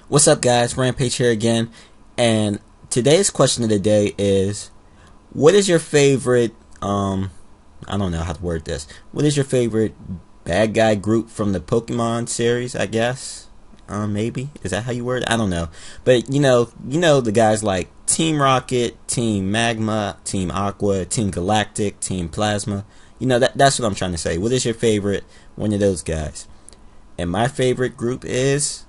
What's up, guys? Rampage here again, and today's question of the day is: what is your favorite? I don't know how to word this. What is your favorite bad guy group from the Pokemon series? I guess, maybe is that how you word it? I don't know, but you know the guys like Team Rocket, Team Magma, Team Aqua, Team Galactic, Team Plasma. That's what I'm trying to say. What is your favorite one of those guys? And my favorite group is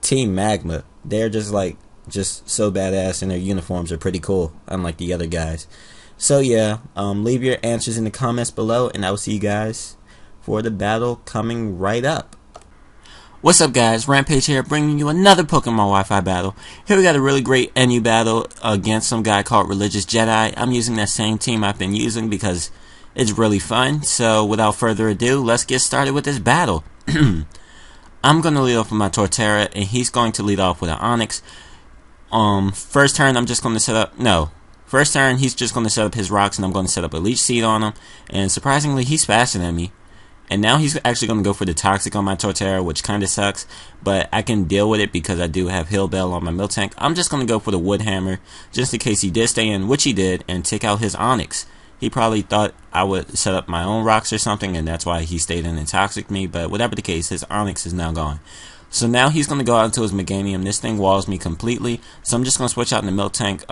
Team Magma. They're just so badass, and their uniforms are pretty cool, unlike the other guys. So yeah, leave your answers in the comments below, and I will see you guys for the battle coming right up. What's up, guys? Rampage here, bringing you another Pokemon Wi-Fi battle. Here we got a really great NU battle against some guy called Religious Jedi. I'm using that same team I've been using because it's really fun. So without further ado, let's get started with this battle. I'm going to lead off with my Torterra, and he's going to lead off with an Onix. First turn, I'm just going to set up... No. First turn, he's just going to set up his rocks, and I'm going to set up a Leech Seed on him. And surprisingly, he's faster than me. And now he's actually going to go for the Toxic on my Torterra, which kind of sucks. But I can deal with it because I do have Heal Bell on my Miltank. I'm just going to go for the Wood Hammer, just in case he did stay in, which he did, and take out his Onix. He probably thought I would set up my own rocks or something, and that's why he stayed in and toxic me. But whatever the case, his Onix is now gone. So now he's going to go out into his Meganium. This thing walls me completely. So I'm just going to switch out in the Miltank.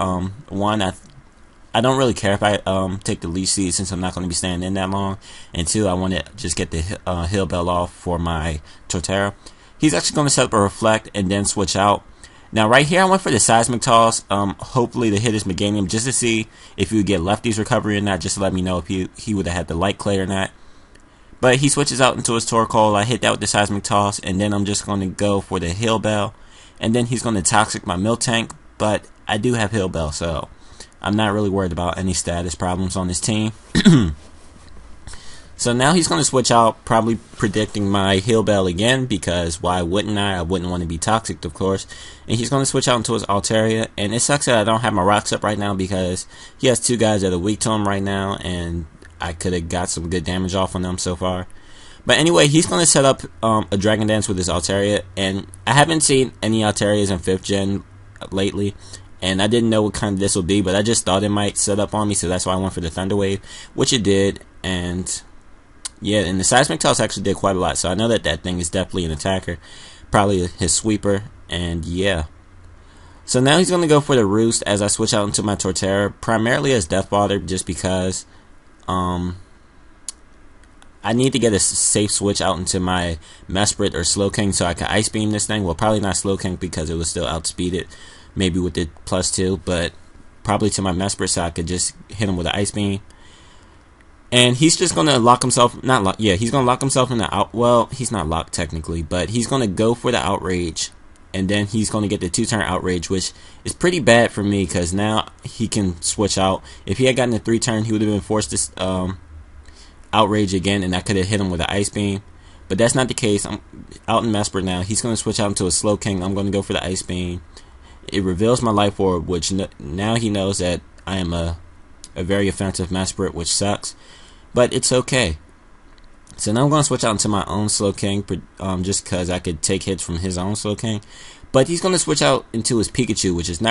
One, I don't really care if I take the Leech Seed since I'm not going to be staying in that long. And two, I want to just get the Heal Bell off for my Torterra. He's actually going to set up a Reflect and then switch out. Now right here I went for the Seismic Toss, hopefully to hit his Meganium just to see if he would get Lefty's recovery or not, just to let me know if he would have had the Light Clay or not. But he switches out into his Torkoal. I hit that with the Seismic Toss, and then I'm just going to go for the Heal Bell. And then he's going to Toxic my Miltank, but I do have Heal Bell, so I'm not really worried about any status problems on this team. So now he's going to switch out, probably predicting my Heal Bell again, because why wouldn't I? I wouldn't want to be toxic, of course. And he's going to switch out into his Altaria, and it sucks that I don't have my rocks up right now because he has two guys that are weak to him right now, and I could have got some good damage off on them so far. But anyway, he's going to set up a Dragon Dance with his Altaria, and I haven't seen any Altarias in 5th gen lately, and I didn't know what kind of this would be, but I just thought it might set up on me, so that's why I went for the Thunder Wave, which it did. And yeah, and the Seismic Toss actually did quite a lot, so I know that that thing is definitely an attacker. Probably his sweeper, and yeah. So now he's going to go for the Roost as I switch out into my Torterra, primarily as Death Water, just because I need to get a safe switch out into my Mesprit or Slowking so I can Ice Beam this thing. Well, probably not Slowking because it will still outspeed it, maybe with the +2, but probably to my Mesprit so I could just hit him with an Ice Beam. And he's just going to lock himself, he's going to lock himself in the well, he's not locked technically, but he's going to go for the Outrage, and then he's going to get the 2-turn Outrage, which is pretty bad for me, because now he can switch out. If he had gotten a 3-turn, he would have been forced to Outrage again, and I could have hit him with an Ice Beam, but that's not the case. I'm out in Mesprit now. He's going to switch out into a Slowking. I'm going to go for the Ice Beam. It reveals my Life Orb, which now he knows that I am a very offensive Mesprit, which sucks. But it's okay. So now I'm going to switch out into my own Slowking, just because I could take hits from his own Slowking. But he's going to switch out into his Pikachu, which is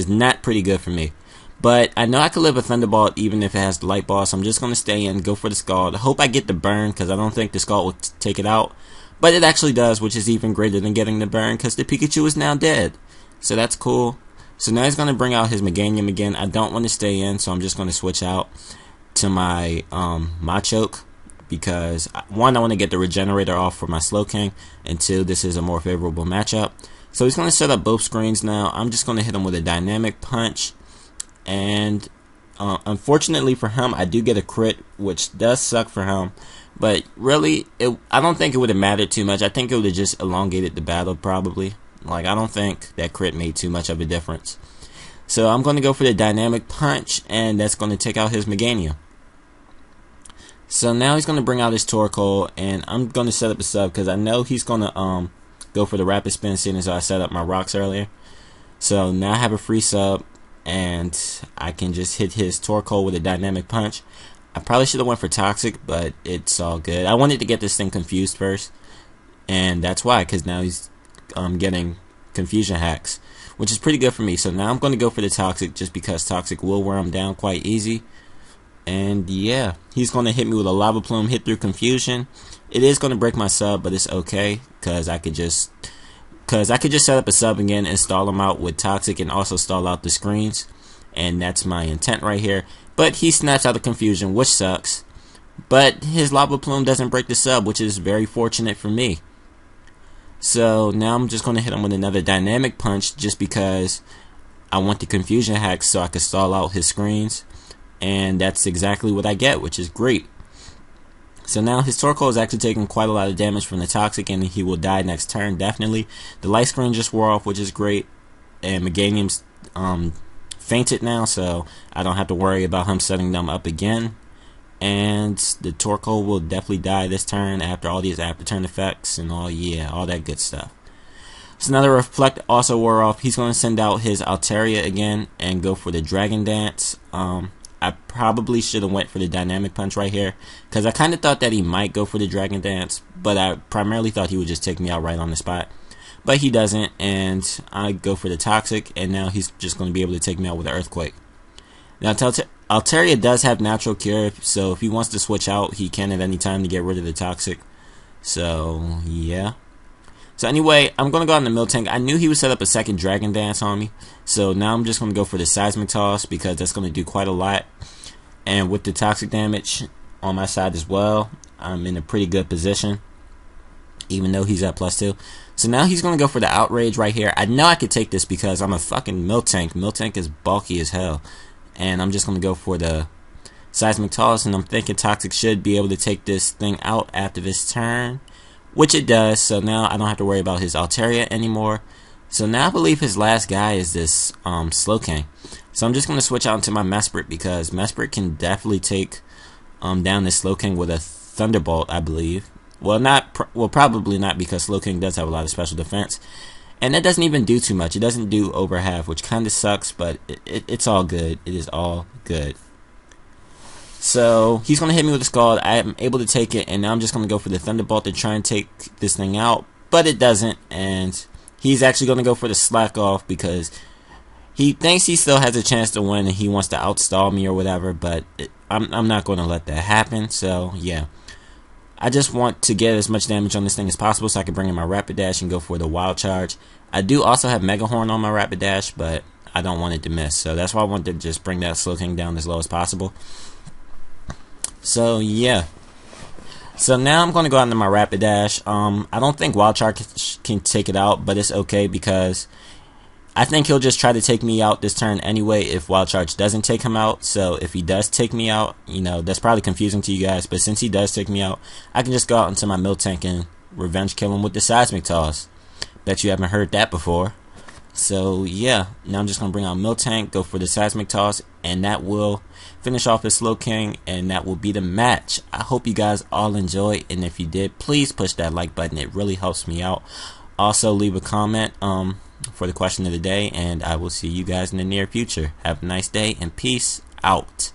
not pretty good for me. But I know I could live a Thunderbolt even if it has the Light Ball, so I'm just going to stay in, go for the Scald. I hope I get the burn, because I don't think the Scald will take it out. But it actually does, which is even greater than getting the burn, because the Pikachu is now dead. So that's cool. So now he's going to bring out his Meganium again. I don't want to stay in, so I'm just going to switch out to my Machoke, because one, I want to get the Regenerator off for my Slowking, and two, this is a more favorable matchup. So he's going to set up both screens now. I'm just going to hit him with a Dynamic Punch, and unfortunately for him, I do get a crit, which does suck for him, but really, I don't think it would have mattered too much. I think it would have just elongated the battle probably. Like, I don't think that crit made too much of a difference. So I'm going to go for the Dynamic Punch, and that's going to take out his Meganium. So now he's going to bring out his Torkoal, and I'm going to set up a sub because I know he's going to go for the Rapid Spin, seeing as I set up my rocks earlier. So now I have a free sub, and I can just hit his Torkoal with a Dynamic Punch. I probably should have went for Toxic, but it's all good. I wanted to get this thing confused first, and that's why, because now he's getting confusion hacks, which is pretty good for me. So now I'm going to go for the toxic just because toxic will wear him down quite easy. And yeah, he's going to hit me with a lava plume, hit through confusion. It is going to break my sub, but it's okay because I could just set up a sub again, install him out with toxic, and also stall out the screens. And that's my intent right here. But he snaps out of confusion, which sucks. But his lava plume doesn't break the sub, which is very fortunate for me. So now I'm just going to hit him with another dynamic punch just because I want the confusion hack so I can stall out his screens. And that's exactly what I get, which is great. So now his Torkoal is actually taking quite a lot of damage from the toxic, and he will die next turn, definitely. The light screen just wore off, which is great. And Meganium's fainted now, so I don't have to worry about him setting them up again. And the Torkoal will definitely die this turn after all these after turn effects and all that good stuff. So now the Reflect also wore off. He's going to send out his Altaria again and go for the Dragon Dance. I probably should have went for the Dynamic Punch right here because I kind of thought that he might go for the Dragon Dance, but I primarily thought he would just take me out right on the spot. But he doesn't, and I go for the Toxic, and now he's just going to be able to take me out with an Earthquake. Now Altaria does have Natural Cure, so if he wants to switch out, he can at any time to get rid of the Toxic. So yeah. So anyway, I'm going to go on the Miltank. I knew he would set up a second Dragon Dance on me. So now I'm just going to go for the Seismic Toss because that's going to do quite a lot. And with the toxic damage on my side as well, I'm in a pretty good position. Even though he's at +2. So now he's going to go for the Outrage right here. I know I could take this because I'm a fucking Miltank. Miltank is bulky as hell. And I'm just going to go for the Seismic Toss. And I'm thinking Toxic should be able to take this thing out after this turn. Which it does, so now I don't have to worry about his Altaria anymore. So now I believe his last guy is this Slowking. So I'm just going to switch out into my Mesprit because Mesprit can definitely take down this Slowking with a Thunderbolt, I believe. Well, probably not because Slowking does have a lot of special defense. And that doesn't even do too much. It doesn't do over half, which kind of sucks, but it's all good. It is all good. So he's going to hit me with a Scald. I am able to take it, and now I'm just going to go for the Thunderbolt to try and take this thing out. But it doesn't, and he's actually going to go for the Slack Off because he thinks he still has a chance to win and he wants to outstall me or whatever, but I'm not going to let that happen. So yeah, I just want to get as much damage on this thing as possible so I can bring in my Rapid Dash and go for the Wild Charge. I do also have Mega Horn on my Rapid Dash, but I don't want it to miss, so that's why I want to just bring that Slowking down as low as possible. So yeah, so now I'm going to go out into my Rapid Dash. I don't think Wild Charge can take it out, but it's okay because I think he'll just try to take me out this turn anyway if Wild Charge doesn't take him out. So if he does take me out, you know, that's probably confusing to you guys, but since he does take me out, I can just go out into my Miltank and revenge kill him with the Seismic Toss. Bet you haven't heard that before. So yeah, now I'm just going to bring out Miltank, go for the Seismic Toss, and that will finish off his Slowking, and that will be the match. I hope you guys all enjoy, and if you did, please push that like button. It really helps me out. Also, leave a comment for the question of the day, and I will see you guys in the near future. Have a nice day, and peace out.